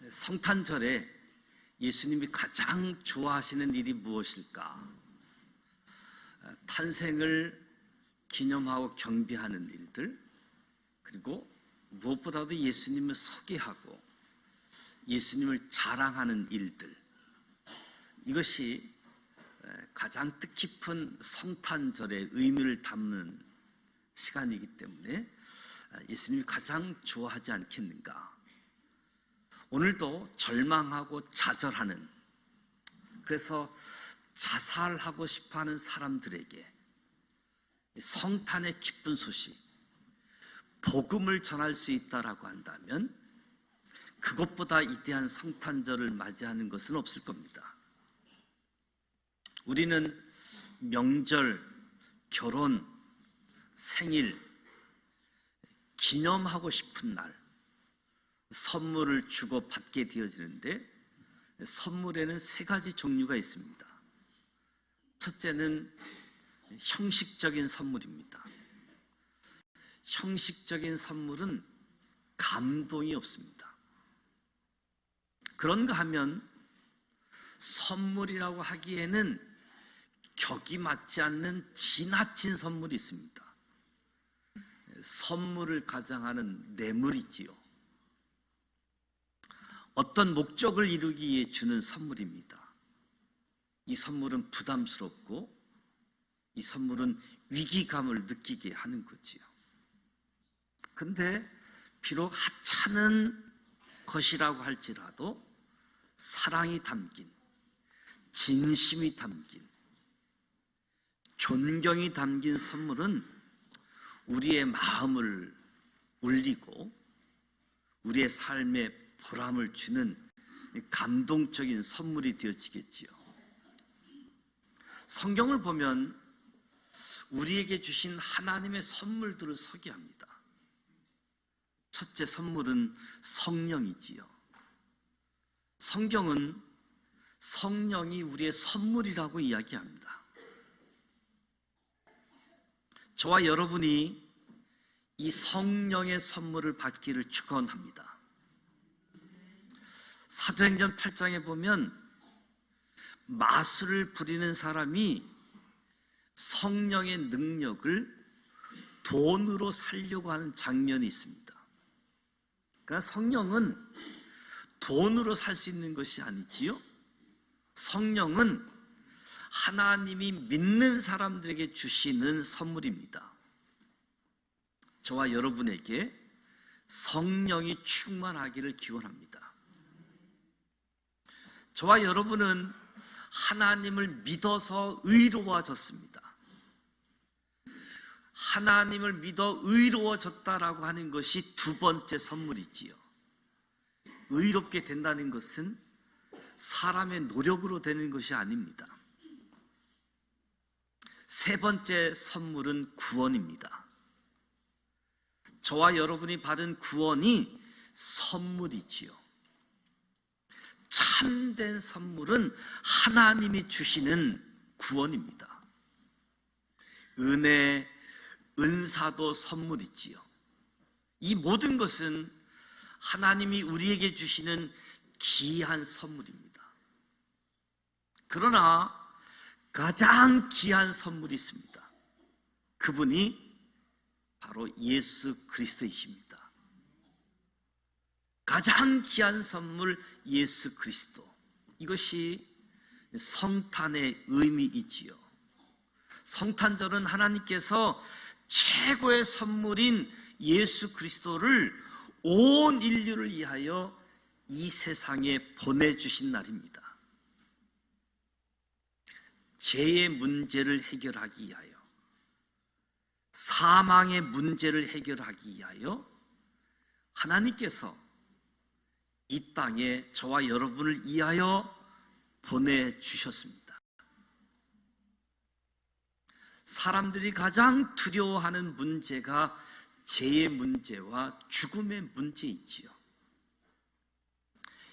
성탄절에 예수님이 가장 좋아하시는 일이 무엇일까? 탄생을 기념하고 경배하는 일들, 그리고 무엇보다도 예수님을 소개하고 예수님을 자랑하는 일들, 이것이 가장 뜻깊은 성탄절의 의미를 담는 시간이기 때문에 예수님이 가장 좋아하지 않겠는가? 오늘도 절망하고 좌절하는, 그래서 자살하고 싶어하는 사람들에게 성탄의 기쁜 소식, 복음을 전할 수 있다라고 한다면 그것보다 위대한 성탄절을 맞이하는 것은 없을 겁니다. 우리는 명절, 결혼, 생일, 기념하고 싶은 날 선물을 주고 받게 되어지는데, 선물에는 세 가지 종류가 있습니다. 첫째는 형식적인 선물입니다. 형식적인 선물은 감동이 없습니다. 그런가 하면 선물이라고 하기에는 격이 맞지 않는 지나친 선물이 있습니다. 선물을 가장하는 뇌물이지요. 어떤 목적을 이루기 위해 주는 선물입니다. 이 선물은 부담스럽고 이 선물은 위기감을 느끼게 하는 거지요. 근데 비록 하찮은 것이라고 할지라도 사랑이 담긴, 진심이 담긴, 존경이 담긴 선물은 우리의 마음을 울리고 우리의 삶에 보람을 주는 감동적인 선물이 되어지겠지요. 성경을 보면 우리에게 주신 하나님의 선물들을 소개합니다. 첫째 선물은 성령이지요. 성경은 성령이 우리의 선물이라고 이야기합니다. 저와 여러분이 이 성령의 선물을 받기를 축원합니다. 사도행전 8장에 보면 마술을 부리는 사람이 성령의 능력을 돈으로 살려고 하는 장면이 있습니다. 그러나 성령은 돈으로 살 수 있는 것이 아니지요. 성령은 하나님이 믿는 사람들에게 주시는 선물입니다. 저와 여러분에게 성령이 충만하기를 기원합니다. 저와 여러분은 하나님을 믿어서 의로워졌습니다. 하나님을 믿어 의로워졌다라고 하는 것이 두 번째 선물이지요. 의롭게 된다는 것은 사람의 노력으로 되는 것이 아닙니다. 세 번째 선물은 구원입니다. 저와 여러분이 받은 구원이 선물이지요. 참된 선물은 하나님이 주시는 구원입니다. 은혜, 은사도 선물이지요. 이 모든 것은 하나님이 우리에게 주시는 귀한 선물입니다. 그러나 가장 귀한 선물이 있습니다. 그분이 바로 예수 그리스도이십니다. 가장 귀한 선물 예수 그리스도, 이것이 성탄의 의미이지요. 성탄절은 하나님께서 최고의 선물인 예수 그리스도를 온 인류를 위하여 이 세상에 보내주신 날입니다. 죄의 문제를 해결하기 위하여, 사망의 문제를 해결하기 위하여 하나님께서 이 땅에 저와 여러분을 위하여 보내주셨습니다. 사람들이 가장 두려워하는 문제가 죄의 문제와 죽음의 문제이지요.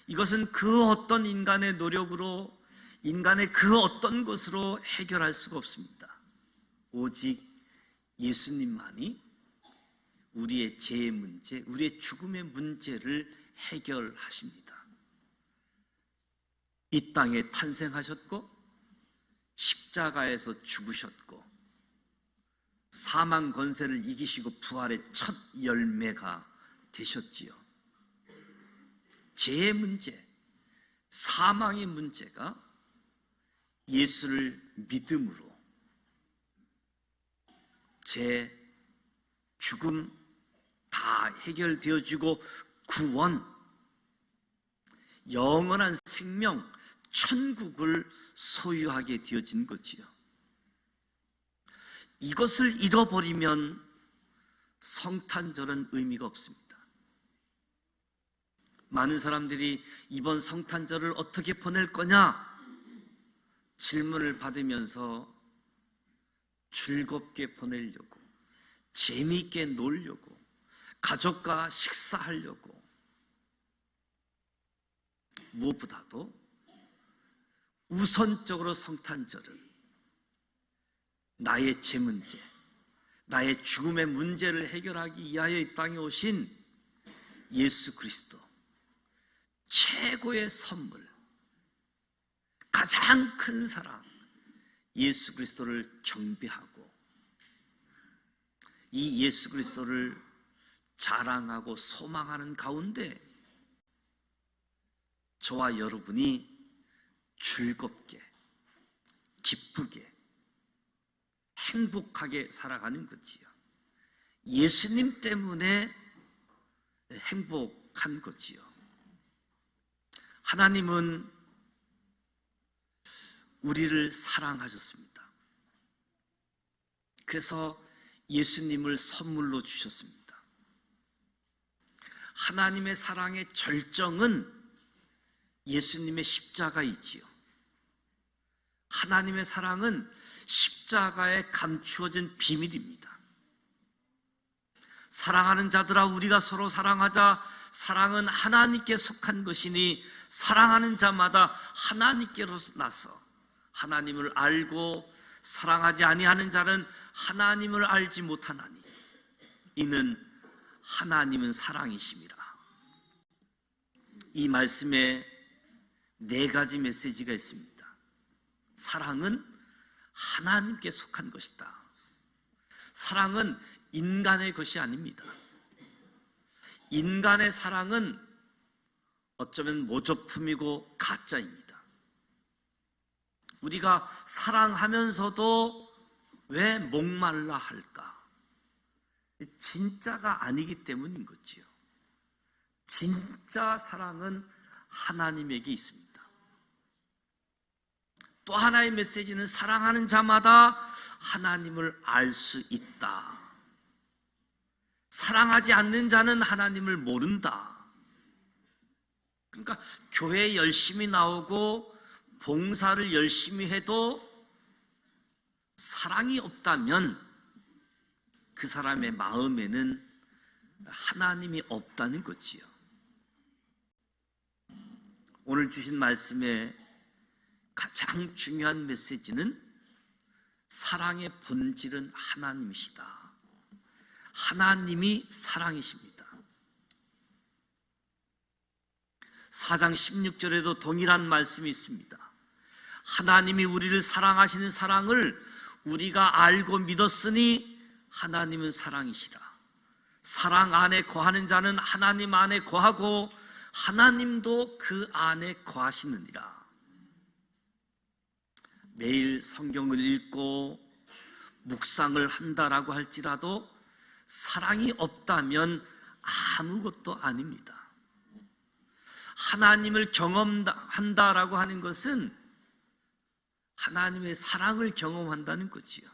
이것은 그 어떤 인간의 노력으로, 인간의 그 어떤 것으로 해결할 수가 없습니다. 오직 예수님만이 우리의 죄의 문제, 우리의 죽음의 문제를 해결하십니다. 이 땅에 탄생하셨고 십자가에서 죽으셨고 사망 권세를 이기시고 부활의 첫 열매가 되셨지요. 죄의 문제, 사망의 문제가 예수를 믿음으로 죄, 죽음 다 해결되어지고 구원, 영원한 생명, 천국을 소유하게 되어진 거지요. 이것을 잃어버리면 성탄절은 의미가 없습니다. 많은 사람들이 이번 성탄절을 어떻게 보낼 거냐 질문을 받으면서 즐겁게 보내려고, 재미있게 놀려고, 가족과 식사하려고, 무엇보다도 우선적으로 성탄절은 나의 죄 문제, 나의 죽음의 문제를 해결하기 위하여 이 땅에 오신 예수 그리스도, 최고의 선물, 가장 큰 사랑 예수 그리스도를 경배하고 이 예수 그리스도를 자랑하고 소망하는 가운데 저와 여러분이 즐겁게, 기쁘게, 행복하게 살아가는 거지요. 예수님 때문에 행복한 거지요. 하나님은 우리를 사랑하셨습니다. 그래서 예수님을 선물로 주셨습니다. 하나님의 사랑의 절정은 예수님의 십자가이지요. 하나님의 사랑은 십자가에 감추어진 비밀입니다. 사랑하는 자들아 우리가 서로 사랑하자. 사랑은 하나님께 속한 것이니 사랑하는 자마다 하나님께로서 나서 하나님을 알고 사랑하지 아니하는 자는 하나님을 알지 못하나니 이는 하나님은 사랑이심이라. 이 말씀에 4가지 메시지가 있습니다. 사랑은 하나님께 속한 것이다. 사랑은 인간의 것이 아닙니다. 인간의 사랑은 어쩌면 모조품이고 가짜입니다. 우리가 사랑하면서도 왜 목말라 할까? 진짜가 아니기 때문인 거지요. 진짜 사랑은 하나님에게 있습니다. 또 하나의 메시지는 사랑하는 자마다 하나님을 알 수 있다. 사랑하지 않는 자는 하나님을 모른다. 그러니까 교회에 열심히 나오고 봉사를 열심히 해도 사랑이 없다면 그 사람의 마음에는 하나님이 없다는 거지요. 오늘 주신 말씀의 가장 중요한 메시지는 사랑의 본질은 하나님이시다. 하나님이 사랑이십니다. 4장 16절에도 동일한 말씀이 있습니다. 하나님이 우리를 사랑하시는 사랑을 우리가 알고 믿었으니 하나님은 사랑이시라. 사랑 안에 거하는 자는 하나님 안에 거하고 하나님도 그 안에 거하시느니라. 매일 성경을 읽고 묵상을 한다라고 할지라도 사랑이 없다면 아무것도 아닙니다. 하나님을 경험한다라고 하는 것은 하나님의 사랑을 경험한다는 거지요.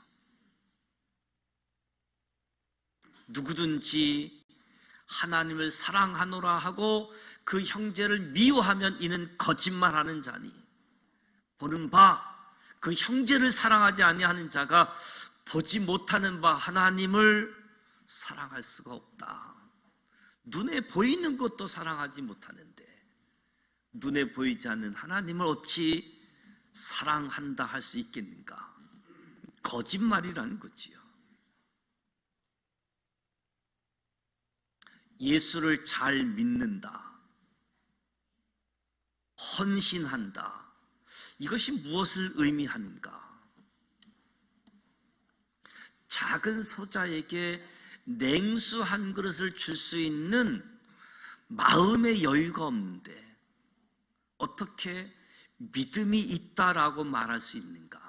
누구든지 하나님을 사랑하노라 하고 그 형제를 미워하면 이는 거짓말하는 자니 보는 바 그 형제를 사랑하지 아니하는 자가 보지 못하는 바 하나님을 사랑할 수가 없다. 눈에 보이는 것도 사랑하지 못하는데 눈에 보이지 않는 하나님을 어찌 사랑한다 할 수 있겠는가? 거짓말이라는 거지요. 예수를 잘 믿는다, 헌신한다, 이것이 무엇을 의미하는가? 작은 소자에게 냉수 한 그릇을 줄 수 있는 마음의 여유가 없는데 어떻게 믿음이 있다라고 말할 수 있는가?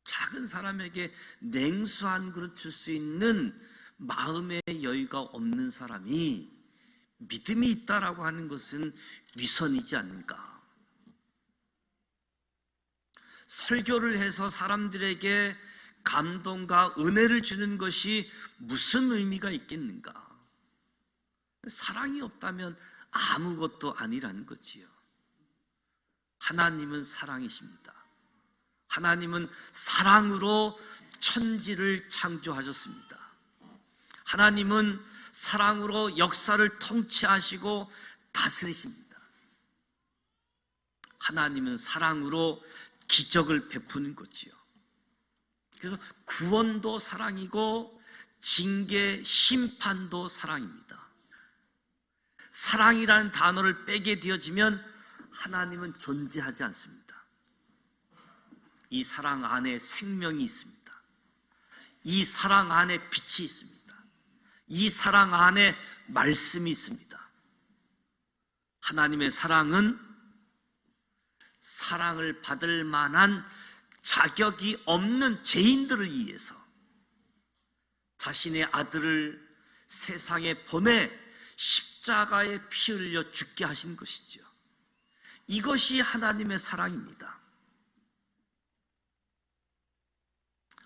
작은 사람에게 냉수 한 그릇 줄 수 있는 마음의 여유가 없는 사람이 믿음이 있다라고 하는 것은 위선이지 않는가? 설교를 해서 사람들에게 감동과 은혜를 주는 것이 무슨 의미가 있겠는가? 사랑이 없다면 아무것도 아니라는 거지요. 하나님은 사랑이십니다. 하나님은 사랑으로 천지를 창조하셨습니다. 하나님은 사랑으로 역사를 통치하시고 다스리십니다. 하나님은 사랑으로 기적을 베푸는 거지요. 그래서 구원도 사랑이고 징계, 심판도 사랑입니다. 사랑이라는 단어를 빼게 되어지면 하나님은 존재하지 않습니다. 이 사랑 안에 생명이 있습니다. 이 사랑 안에 빛이 있습니다. 이 사랑 안에 말씀이 있습니다. 하나님의 사랑은 사랑을 받을 만한 자격이 없는 죄인들을 위해서 자신의 아들을 세상에 보내 십자가에 피 흘려 죽게 하신 것이죠. 이것이 하나님의 사랑입니다.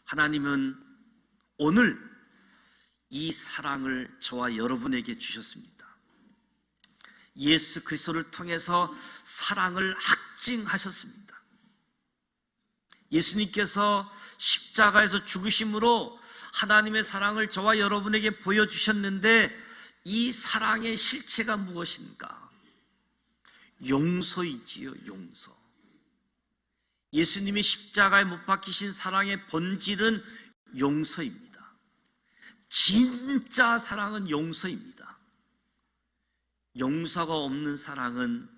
하나님은 오늘 이 사랑을 저와 여러분에게 주셨습니다. 예수 그리스도를 통해서 사랑을 확증하셨습니다. 예수님께서 십자가에서 죽으심으로 하나님의 사랑을 저와 여러분에게 보여주셨는데 이 사랑의 실체가 무엇인가? 용서이지요, 용서. 예수님이 십자가에 못 박히신 사랑의 본질은 용서입니다. 진짜 사랑은 용서입니다. 용서가 없는 사랑은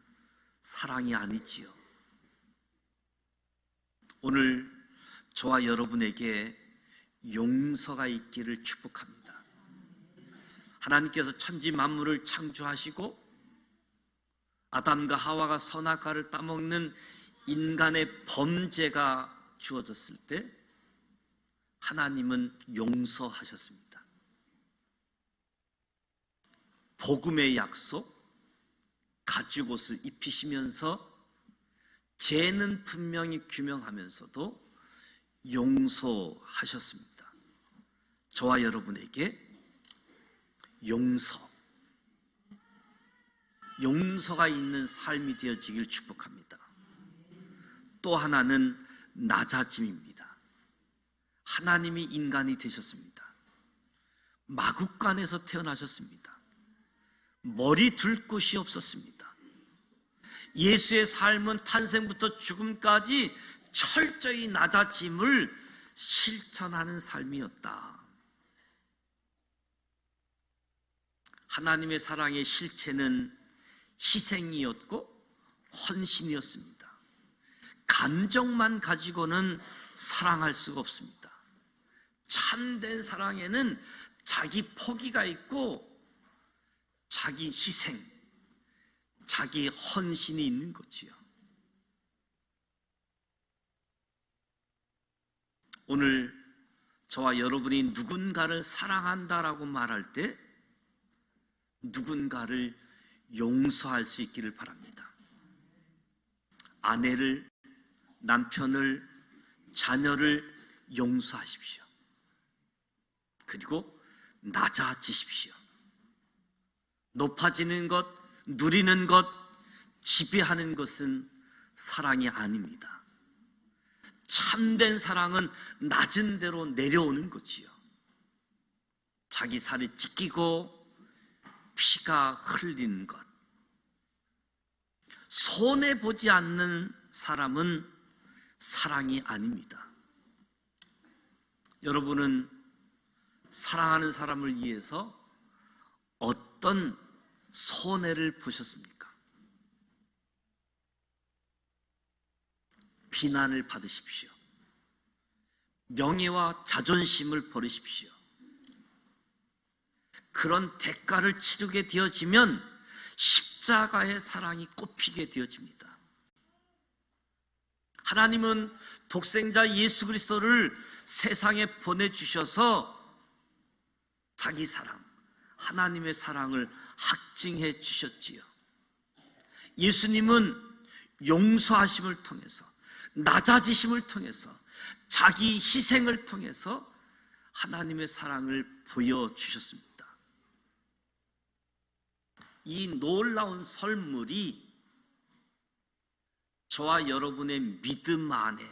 사랑이 아니지요. 오늘 저와 여러분에게 용서가 있기를 축복합니다. 하나님께서 천지 만물을 창조하시고 아담과 하와가 선악과를 따먹는 인간의 범죄가 주어졌을 때 하나님은 용서하셨습니다. 복음의 약속, 가죽옷을 입히시면서 죄는 분명히 규명하면서도 용서하셨습니다. 저와 여러분에게 용서가 있는 삶이 되어지길 축복합니다. 또 하나는 낮아짐입니다. 하나님이 인간이 되셨습니다. 마국간에서 태어나셨습니다. 머리 둘 곳이 없었습니다. 예수의 삶은 탄생부터 죽음까지 철저히 낮아짐을 실천하는 삶이었다. 하나님의 사랑의 실체는 희생이었고 헌신이었습니다. 감정만 가지고는 사랑할 수가 없습니다. 참된 사랑에는 자기 포기가 있고 자기 희생, 자기 헌신이 있는 거지요. 오늘 저와 여러분이 누군가를 사랑한다라고 말할 때 누군가를 용서할 수 있기를 바랍니다. 아내를, 남편을, 자녀를 용서하십시오. 그리고 낮아지십시오. 높아지는 것, 누리는 것, 지배하는 것은 사랑이 아닙니다. 참된 사랑은 낮은 대로 내려오는 거지요. 자기 살이 찢기고 피가 흘리는 것. 손해보지 않는 사람은 사랑이 아닙니다. 여러분은 사랑하는 사람을 위해서 어떤 손해를 보셨습니까? 비난을 받으십시오. 명예와 자존심을 버리십시오. 그런 대가를 치르게 되어지면 십자가의 사랑이 꽃피게 되어집니다. 하나님은 독생자 예수 그리스도를 세상에 보내주셔서 자기 사랑, 하나님의 사랑을 확증해 주셨지요. 예수님은 용서하심을 통해서, 낮아지심을 통해서, 자기 희생을 통해서 하나님의 사랑을 보여주셨습니다. 이 놀라운 설물이 저와 여러분의 믿음 안에,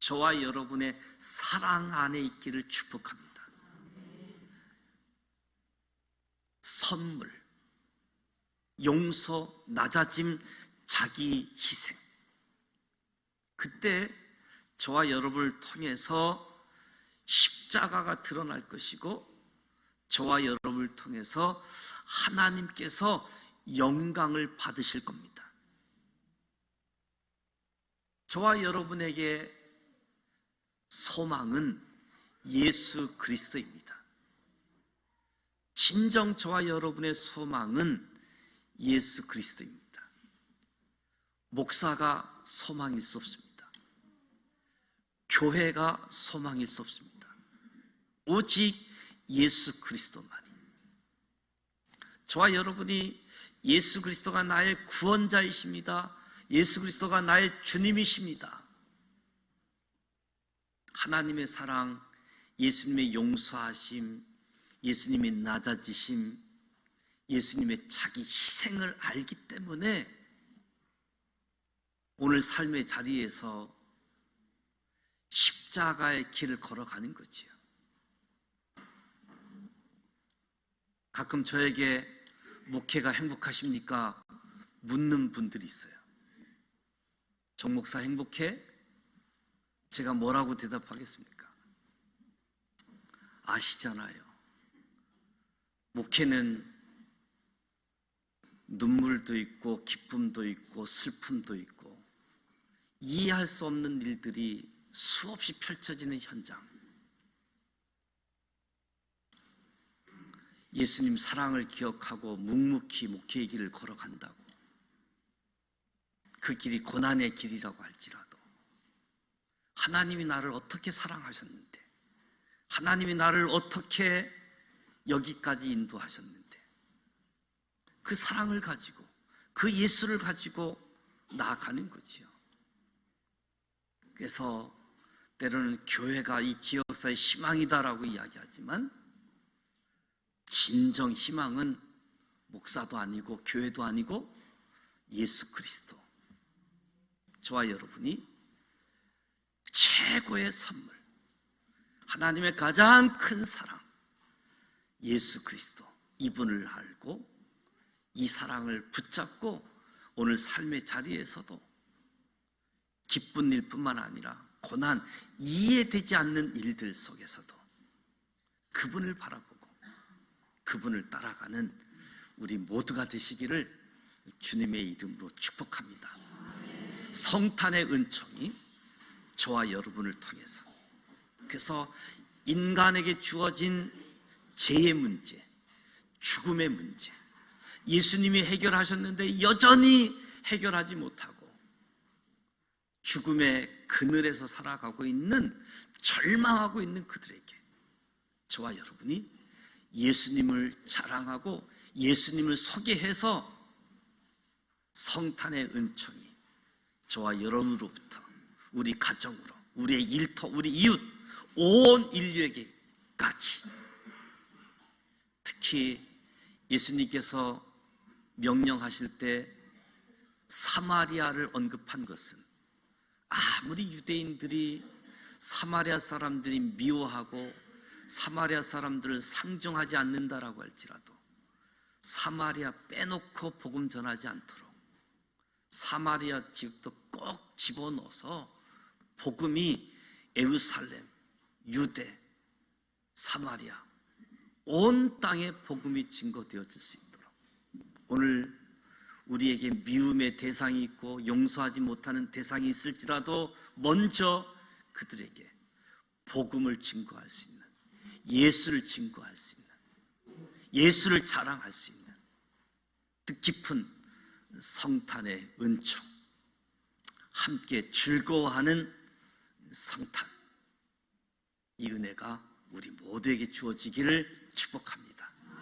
저와 여러분의 사랑 안에 있기를 축복합니다. 선물, 용서, 낮아짐, 자기 희생. 그때 저와 여러분을 통해서 십자가가 드러날 것이고, 저와 여러분을 통해서 하나님께서 영광을 받으실 겁니다. 저와 여러분에게 소망은 예수 그리스도입니다. 진정 저와 여러분의 소망은 예수 그리스도입니다. 목사가 소망일 수 없습니다. 교회가 소망일 수 없습니다. 오직 예수 그리스도만이. 저와 여러분이 예수 그리스도가 나의 구원자이십니다. 예수 그리스도가 나의 주님이십니다. 하나님의 사랑, 예수님의 용서하심, 예수님의 낮아지심, 예수님의 자기 희생을 알기 때문에 오늘 삶의 자리에서 십자가의 길을 걸어가는 거지요. 가끔 저에게 목회가 행복하십니까? 묻는 분들이 있어요. 정 목사 행복해? 제가 뭐라고 대답하겠습니까? 아시잖아요. 목회는 눈물도 있고 기쁨도 있고 슬픔도 있고 이해할 수 없는 일들이 수없이 펼쳐지는 현장. 예수님 사랑을 기억하고 묵묵히 목회의 길을 걸어간다고. 그 길이 고난의 길이라고 할지라도 하나님이 나를 어떻게 사랑하셨는데, 하나님이 나를 어떻게 여기까지 인도하셨는데, 그 사랑을 가지고, 그 예수를 가지고 나아가는 거지요. 그래서 때로는 교회가 이 지역사의 희망이다라고 이야기하지만 진정 희망은 목사도 아니고 교회도 아니고 예수 그리스도. 저와 여러분이 최고의 선물, 하나님의 가장 큰 사랑, 예수 그리스도, 이분을 알고 이 사랑을 붙잡고 오늘 삶의 자리에서도 기쁜 일뿐만 아니라 고난, 이해되지 않는 일들 속에서도 그분을 바라보고 그분을 따라가는 우리 모두가 되시기를 주님의 이름으로 축복합니다. 성탄의 은총이 저와 여러분을 통해서, 그래서 인간에게 주어진 죄의 문제, 죽음의 문제, 예수님이 해결하셨는데 여전히 해결하지 못하고 죽음의 그늘에서 살아가고 있는, 절망하고 있는 그들에게 저와 여러분이 예수님을 자랑하고 예수님을 소개해서 성탄의 은총이 저와 여러분으로부터 우리 가정으로, 우리의 일터, 우리 이웃, 온 인류에게까지, 특히 예수님께서 명령하실 때 사마리아를 언급한 것은 아무리 유대인들이 사마리아 사람들이 미워하고 사마리아 사람들을 상종하지 않는다라고 할지라도 사마리아 빼놓고 복음 전하지 않도록 사마리아 지역도 꼭 집어넣어서 복음이 예루살렘, 유대, 사마리아 온 땅에 복음이 증거되어질 수 있도록 오늘 우리에게 미움의 대상이 있고 용서하지 못하는 대상이 있을지라도 먼저 그들에게 복음을 증거할 수 있는, 예수를 증거할 수 있는, 예수를 자랑할 수 있는 뜻깊은 성탄의 은총, 함께 즐거워하는 성탄, 이 은혜가 우리 모두에게 주어지기를 축복합니다.